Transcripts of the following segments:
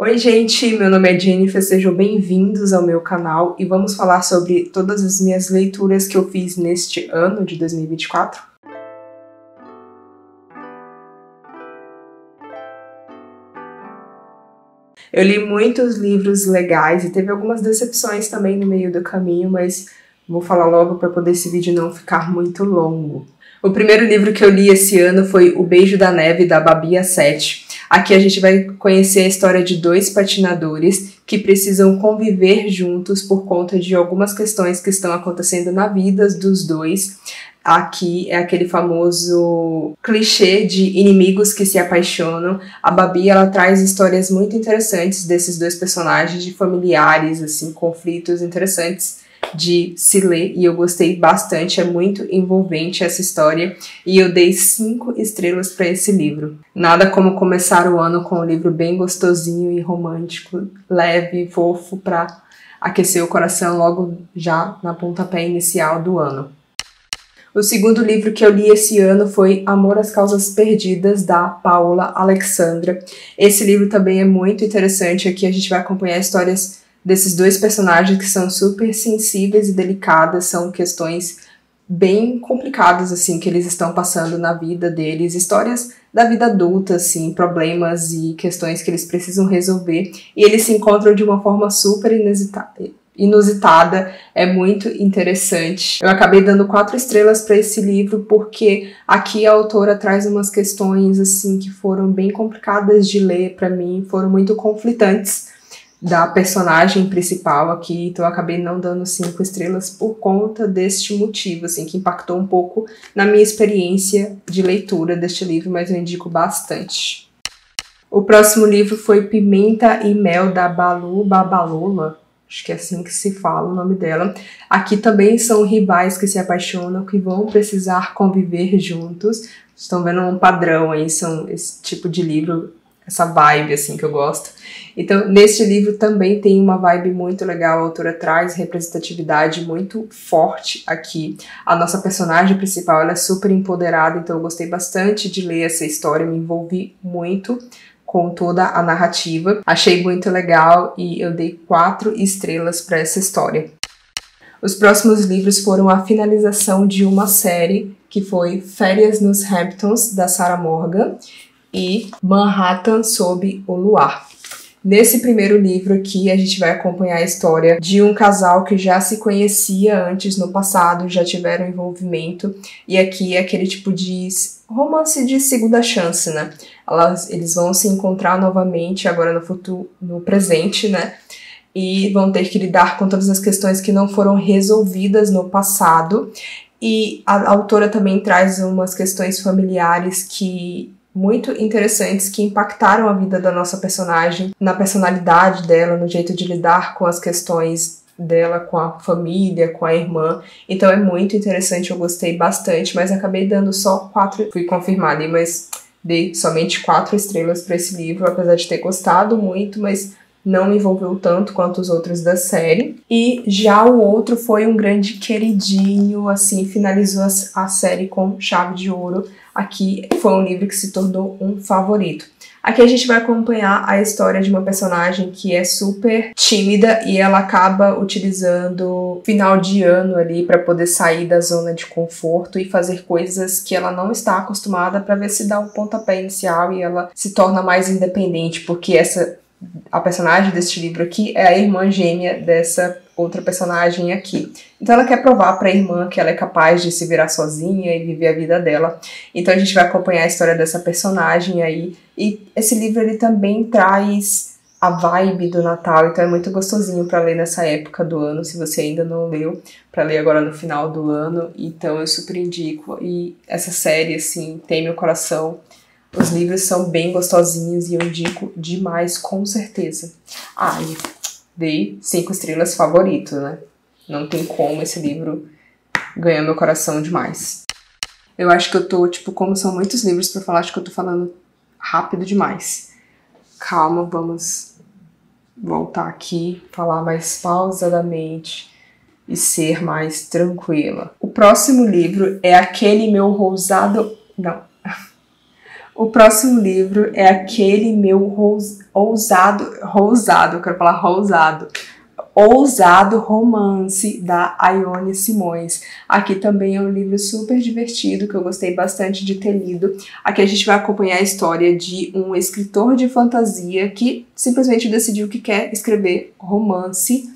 Oi gente, meu nome é Jennifer, sejam bem-vindos ao meu canal e vamos falar sobre todas as minhas leituras que eu fiz neste ano de 2024. Eu li muitos livros legais e teve algumas decepções também no meio do caminho, mas vou falar logo para poder esse vídeo não ficar muito longo. O primeiro livro que eu li esse ano foi O Beijo da Neve, da Babi Assett. Aqui a gente vai conhecer a história de dois patinadores que precisam conviver juntos por conta de algumas questões que estão acontecendo na vida dos dois. Aqui é aquele famoso clichê de inimigos que se apaixonam. A Babi, ela traz histórias muito interessantes desses dois personagens, de familiares, assim, conflitos interessantes de se ler, e eu gostei bastante, é muito envolvente essa história, e eu dei 5 estrelas para esse livro. Nada como começar o ano com um livro bem gostosinho e romântico, leve, fofo, para aquecer o coração logo já na pontapé inicial do ano. O segundo livro que eu li esse ano foi Amor às Causas Perdidas, da Paula Alexandra. Esse livro também é muito interessante, aqui a gente vai acompanhar histórias desses dois personagens que são super sensíveis e delicadas, são questões bem complicadas, assim, que eles estão passando na vida deles, histórias da vida adulta, assim, problemas e questões que eles precisam resolver, e eles se encontram de uma forma super inusitada, é muito interessante. Eu acabei dando 4 estrelas para esse livro porque aqui a autora traz umas questões, assim, que foram bem complicadas de ler para mim, foram muito conflitantes, da personagem principal aqui, então eu acabei não dando 5 estrelas por conta deste motivo, assim, que impactou um pouco na minha experiência de leitura deste livro, mas eu indico bastante. O próximo livro foi Pimenta e Mel, da Balu Babalola, acho que é assim que se fala o nome dela. Aqui também são rivais que se apaixonam, que vão precisar conviver juntos. Estão vendo um padrão aí, são esse tipo de livro, essa vibe, assim, que eu gosto. Então, neste livro também tem uma vibe muito legal, a autora traz representatividade muito forte aqui. A nossa personagem principal, ela é super empoderada, então eu gostei bastante de ler essa história, me envolvi muito com toda a narrativa. Achei muito legal e eu dei 4 estrelas para essa história. Os próximos livros foram a finalização de uma série, que foi Férias nos Hamptons, da Sarah Morgan, e Manhattan sob o Luar. Nesse primeiro livro aqui, a gente vai acompanhar a história de um casal que já se conhecia antes no passado, já tiveram envolvimento, e aqui é aquele tipo de romance de segunda chance, né? Eles vão se encontrar novamente agora no futuro, no presente, né? E vão ter que lidar com todas as questões que não foram resolvidas no passado. E a autora também traz umas questões familiares muito interessantes que impactaram a vida da nossa personagem, na personalidade dela, no jeito de lidar com as questões dela, com a família, com a irmã. Então é muito interessante, eu gostei bastante, mas acabei dando só 4, fui confirmar ali, mas dei somente 4 estrelas para esse livro, apesar de ter gostado muito, mas não me envolveu tanto quanto os outros da série. E já o outro foi um grande queridinho, assim, finalizou a série com chave de ouro. Aqui foi um livro que se tornou um favorito. Aqui a gente vai acompanhar a história de uma personagem que é super tímida e ela acaba utilizando final de ano ali para poder sair da zona de conforto e fazer coisas que ela não está acostumada, para ver se dá um pontapé inicial e ela se torna mais independente, porque a personagem deste livro aqui é a irmã gêmea dessa outra personagem aqui. Então ela quer provar para a irmã que ela é capaz de se virar sozinha e viver a vida dela. Então a gente vai acompanhar a história dessa personagem aí. E esse livro ele também traz a vibe do Natal, então é muito gostosinho para ler nessa época do ano, se você ainda não leu, para ler agora no final do ano. Então eu super indico. E essa série, assim, tem meu coração. Os livros são bem gostosinhos e eu indico demais, com certeza. E dei 5 estrelas, favorito, né? Não tem como, esse livro ganhar meu coração demais. Eu acho que eu tô, como são muitos livros pra falar, acho que eu tô falando rápido demais. Calma, vamos voltar aqui, falar mais pausadamente e ser mais tranquila. O próximo livro é Aquele Meu Rousado... Não. O próximo livro é aquele meu ousado romance da Ione Simões. Aqui também é um livro super divertido, que eu gostei bastante de ter lido. Aqui a gente vai acompanhar a história de um escritor de fantasia que simplesmente decidiu que quer escrever romance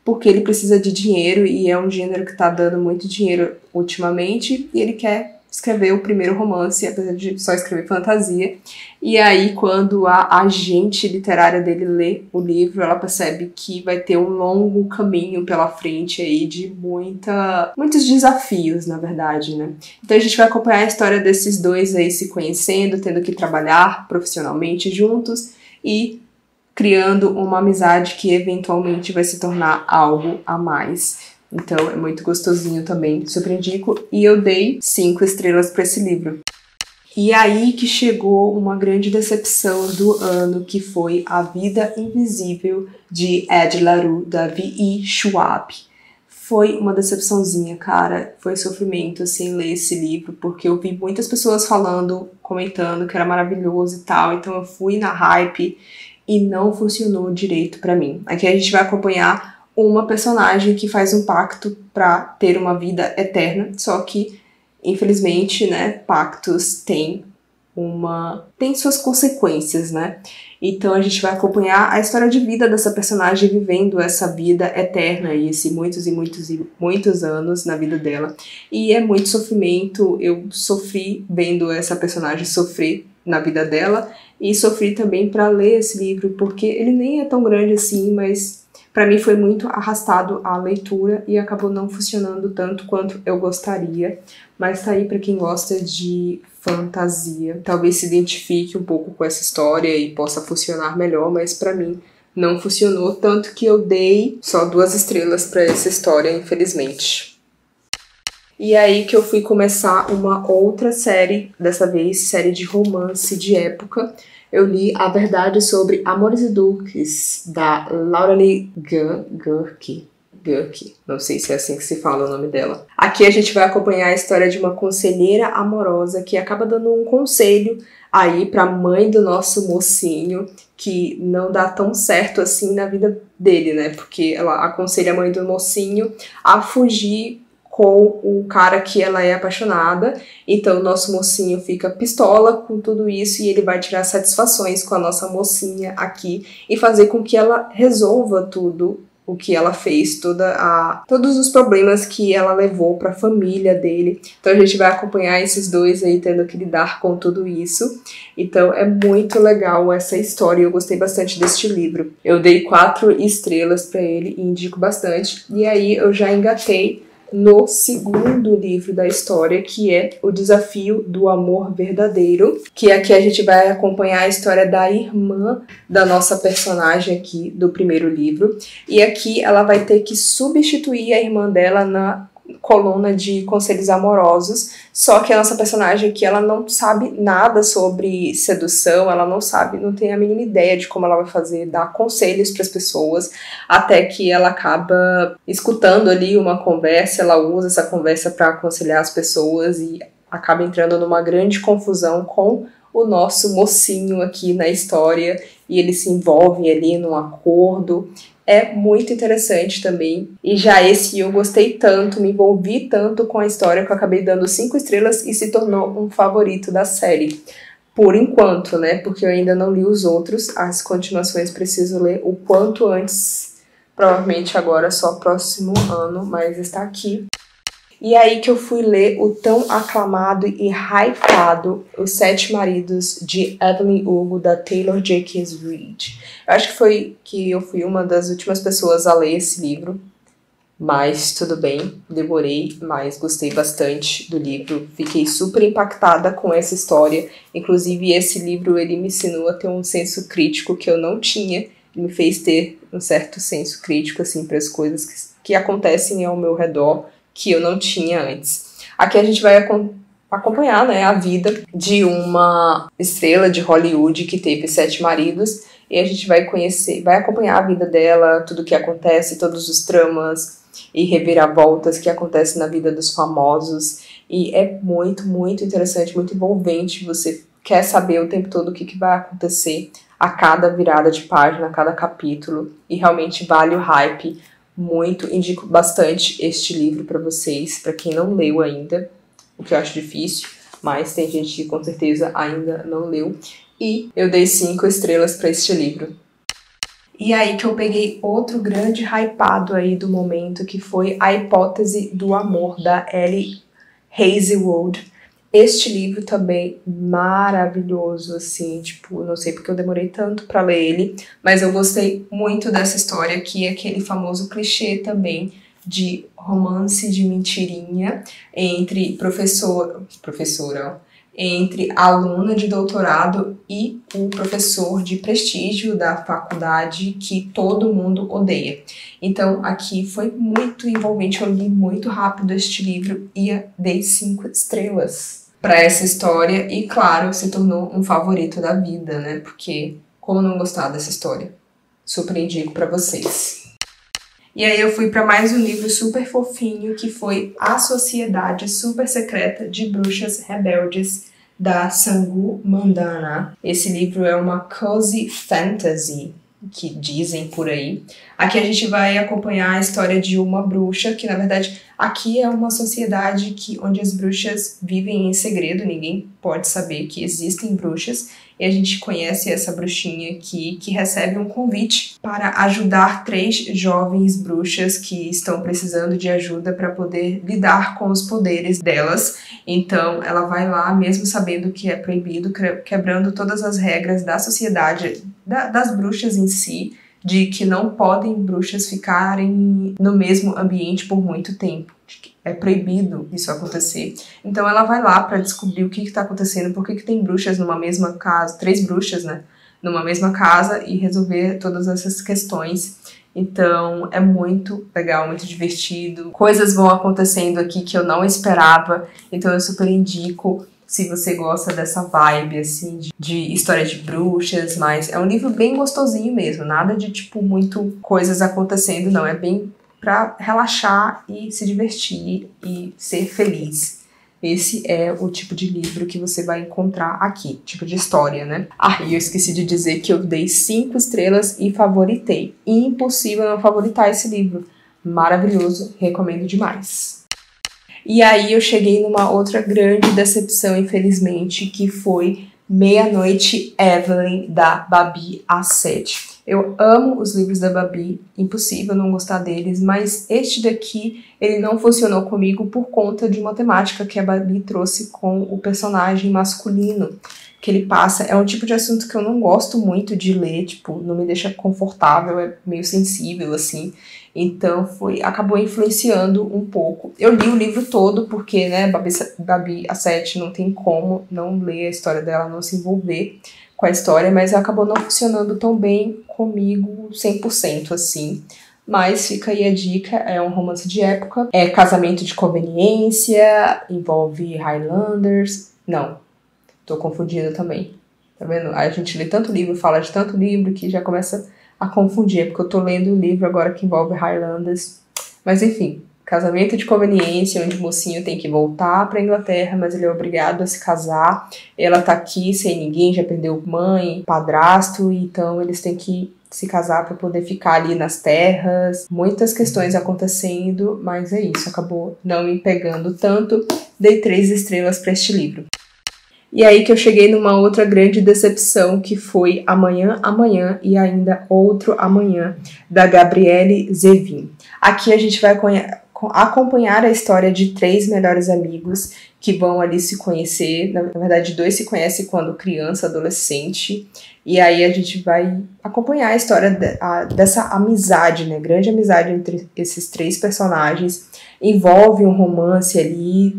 porque ele precisa de dinheiro e é um gênero que está dando muito dinheiro ultimamente e ele quer escrever o primeiro romance, apesar de só escrever fantasia. E aí, quando a agente literária dele lê o livro, ela percebe que vai ter um longo caminho pela frente aí de muitos desafios, na verdade, né? Então a gente vai acompanhar a história desses dois aí se conhecendo, tendo que trabalhar profissionalmente juntos e criando uma amizade que eventualmente vai se tornar algo a mais. Então é muito gostosinho também, super indico. E eu dei 5 estrelas para esse livro. E aí que chegou uma grande decepção do ano, que foi A Vida Invisível, de Ed La Rue, da V.E. Schwab. Foi uma decepçãozinha, cara. Foi sofrimento, assim, ler esse livro, porque eu vi muitas pessoas falando, comentando que era maravilhoso e tal. Então eu fui na hype e não funcionou direito pra mim. Aqui a gente vai acompanhar uma personagem que faz um pacto para ter uma vida eterna, só que, infelizmente, né, pactos têm suas consequências, né? Então a gente vai acompanhar a história de vida dessa personagem vivendo essa vida eterna e muitos e muitos e muitos anos na vida dela. E é muito sofrimento, eu sofri vendo essa personagem sofrer na vida dela e sofri também para ler esse livro, porque ele nem é tão grande assim, mas para mim foi muito arrastado a leitura e acabou não funcionando tanto quanto eu gostaria. Mas tá aí para quem gosta de fantasia. Talvez se identifique um pouco com essa história e possa funcionar melhor, mas para mim não funcionou, tanto que eu dei só 2 estrelas para essa história, infelizmente. E aí que eu fui começar uma outra série, dessa vez série de romance de época. Eu li A Verdade sobre Amores e Duques, da Lauralee Gurke, não sei se é assim que se fala o nome dela. Aqui a gente vai acompanhar a história de uma conselheira amorosa que acaba dando um conselho aí pra mãe do nosso mocinho, que não dá tão certo assim na vida dele, né? Porque ela aconselha a mãe do mocinho a fugir com o cara que ela é apaixonada. Então o nosso mocinho fica pistola com tudo isso e ele vai tirar satisfações com a nossa mocinha aqui e fazer com que ela resolva tudo o que ela fez, todos os problemas que ela levou para a família dele. Então a gente vai acompanhar esses dois aí tendo que lidar com tudo isso. Então é muito legal essa história, eu gostei bastante deste livro. Eu dei 4 estrelas para ele e indico bastante. E aí eu já engatei no segundo livro da história, que é O Desafio do Amor Verdadeiro, que aqui a gente vai acompanhar a história da irmã da nossa personagem aqui do primeiro livro, e aqui ela vai ter que substituir a irmã dela na coluna de conselhos amorosos, só que a nossa personagem aqui, ela não sabe nada sobre sedução, ela não tem a mínima ideia de como ela vai fazer, dar conselhos para as pessoas, até que ela acaba escutando ali uma conversa, ela usa essa conversa para aconselhar as pessoas e acaba entrando numa grande confusão com o nosso mocinho aqui na história, e eles se envolvem ali num acordo. É muito interessante também. E já esse eu gostei tanto, me envolvi tanto com a história que eu acabei dando 5 estrelas e se tornou um favorito da série. Por enquanto, né? Porque eu ainda não li os outros. As continuações preciso ler o quanto antes. Provavelmente agora só próximo ano, mas está aqui. E aí que eu fui ler o tão aclamado e hypado Os 7 Maridos de Evelyn Hugo, da Taylor Jenkins Reid. Eu acho que eu fui uma das últimas pessoas a ler esse livro, mas tudo bem, demorei, mas gostei bastante do livro, fiquei super impactada com essa história. Inclusive esse livro ele me ensinou a ter um senso crítico que eu não tinha, ele me fez ter um certo senso crítico assim, para as coisas que acontecem ao meu redor, que eu não tinha antes. Aqui a gente vai acompanhar, né, a vida de uma estrela de Hollywood que teve 7 maridos, e a gente vai acompanhar a vida dela, tudo que acontece, todos os tramas e reviravoltas que acontecem na vida dos famosos, e é muito, muito interessante, muito envolvente você quer saber o tempo todo o que vai acontecer a cada virada de página, a cada capítulo, e realmente vale o hype muito. Indico bastante este livro para vocês, para quem não leu ainda, o que eu acho difícil, mas tem gente que com certeza ainda não leu. E eu dei 5 estrelas para este livro. E aí que eu peguei outro grande hypado aí do momento, que foi A Hipótese do Amor, da Ellie Hazelwood. Este livro também maravilhoso, assim, tipo, não sei porque eu demorei tanto pra ler ele, mas eu gostei muito dessa história, que é aquele famoso clichê também de romance de mentirinha entre entre a aluna de doutorado e o professor de prestígio da faculdade que todo mundo odeia. Então, aqui foi muito envolvente, eu li muito rápido este livro e dei 5 estrelas para essa história e, claro, se tornou um favorito da vida, né? Porque como não gostar dessa história? Super indico para vocês. E aí eu fui para mais um livro super fofinho, que foi A Sociedade Super Secreta de Bruxas Rebeldes, da Sangu Mandana. Esse livro é uma cozy fantasy, que dizem por aí. Aqui a gente vai acompanhar a história de uma bruxa, que na verdade aqui é uma sociedade onde as bruxas vivem em segredo, ninguém pode saber que existem bruxas, e a gente conhece essa bruxinha aqui, que recebe um convite para ajudar 3 jovens bruxas que estão precisando de ajuda para poder lidar com os poderes delas. Então ela vai lá, mesmo sabendo que é proibido, quebrando todas as regras da sociedade, das bruxas em si, de que não podem bruxas ficarem no mesmo ambiente por muito tempo. É proibido isso acontecer. Então ela vai lá para descobrir o que está acontecendo, por que tem bruxas numa mesma casa, 3 bruxas, né, numa mesma casa, e resolver todas essas questões. Então é muito legal, muito divertido. Coisas vão acontecendo aqui que eu não esperava, então eu super indico. Se você gosta dessa vibe, assim, de história de bruxas, mas é um livro bem gostosinho mesmo, nada de, tipo, muito coisas acontecendo, não, é bem pra relaxar e se divertir e ser feliz. Esse é o tipo de livro que você vai encontrar aqui, tipo de história, né? Ah, e eu esqueci de dizer que eu dei 5 estrelas e favoritei. Impossível não favoritar esse livro. Maravilhoso, recomendo demais. E aí eu cheguei numa outra grande decepção, infelizmente, que foi Meia-Noite Evelyn, da Babi Assed. Eu amo os livros da Babi, impossível não gostar deles, mas este daqui, ele não funcionou comigo por conta de uma temática que a Babi trouxe com o personagem masculino que ele passa. É um tipo de assunto que eu não gosto muito de ler, tipo, não me deixa confortável, é meio sensível, assim. Então acabou influenciando um pouco. Eu li o livro todo porque, né, Babi Assed não tem como não ler a história dela, não se envolver com a história, mas acabou não funcionando tão bem comigo 100%, assim. Mas fica aí a dica, é um romance de época, é casamento de conveniência, envolve Highlanders. Não, tô confundindo também, tá vendo? A gente lê tanto livro, fala de tanto livro que já começa a confundir, porque eu tô lendo um livro agora que envolve Highlanders. Mas enfim, casamento de conveniência, onde o mocinho tem que voltar pra Inglaterra, mas ele é obrigado a se casar. Ela tá aqui sem ninguém, já perdeu mãe, padrasto, então eles têm que se casar para poder ficar ali nas terras. Muitas questões acontecendo, mas é isso, acabou não me pegando tanto. Dei 3 estrelas para este livro. E aí que eu cheguei numa outra grande decepção, que foi Amanhã, Amanhã e Ainda Outro Amanhã, da Gabrielle Zevin. Aqui a gente vai acompanhar a história de 3 melhores amigos que vão ali se conhecer. Na verdade, 2 se conhecem quando criança, adolescente. E aí a gente vai acompanhar a história dessa amizade, né? Grande amizade entre esses 3 personagens. Envolve um romance ali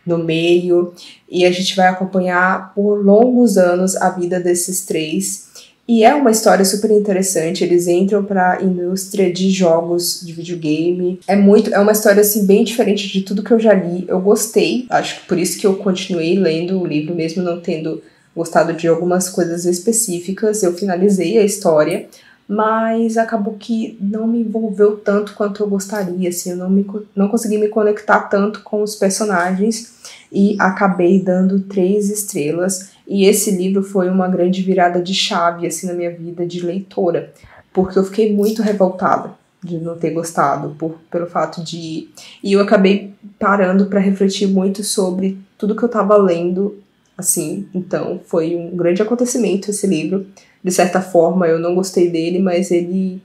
no meio, e a gente vai acompanhar por longos anos a vida desses 3. E é uma história super interessante, eles entram para a indústria de jogos de videogame. É uma história assim bem diferente de tudo que eu já li. Eu gostei, acho que por isso que eu continuei lendo o livro, mesmo não tendo gostado de algumas coisas específicas. Eu finalizei a história, mas acabou que não me envolveu tanto quanto eu gostaria, assim, eu não consegui me conectar tanto com os personagens e acabei dando 3 estrelas. E esse livro foi uma grande virada de chave assim na minha vida de leitora, porque eu fiquei muito revoltada de não ter gostado, pelo fato de... E eu acabei parando para refletir muito sobre tudo que eu estava lendo, assim. Então, foi um grande acontecimento esse livro. De certa forma, eu não gostei dele, mas ele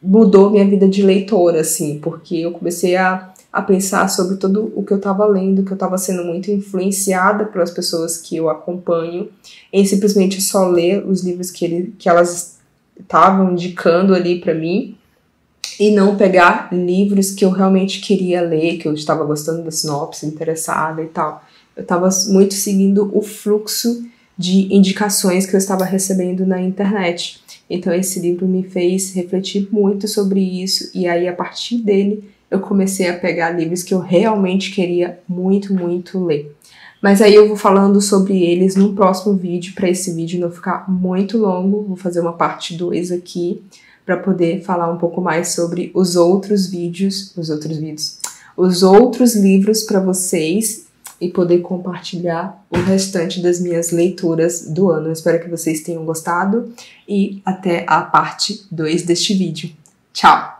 mudou minha vida de leitora, assim, porque eu comecei a pensar sobre tudo o que eu estava lendo, que eu estava sendo muito influenciada pelas pessoas que eu acompanho, em simplesmente só ler os livros que elas estavam indicando ali para mim, e não pegar livros que eu realmente queria ler, que eu estava gostando da sinopse, interessada e tal. Eu estava muito seguindo o fluxo de indicações que eu estava recebendo na internet. Então esse livro me fez refletir muito sobre isso, e aí a partir dele eu comecei a pegar livros que eu realmente queria muito, muito ler. Mas aí eu vou falando sobre eles no próximo vídeo, para esse vídeo não ficar muito longo. Vou fazer uma parte 2 aqui, para poder falar um pouco mais sobre os outros livros para vocês e poder compartilhar o restante das minhas leituras do ano. Eu espero que vocês tenham gostado e até a parte 2 deste vídeo. Tchau!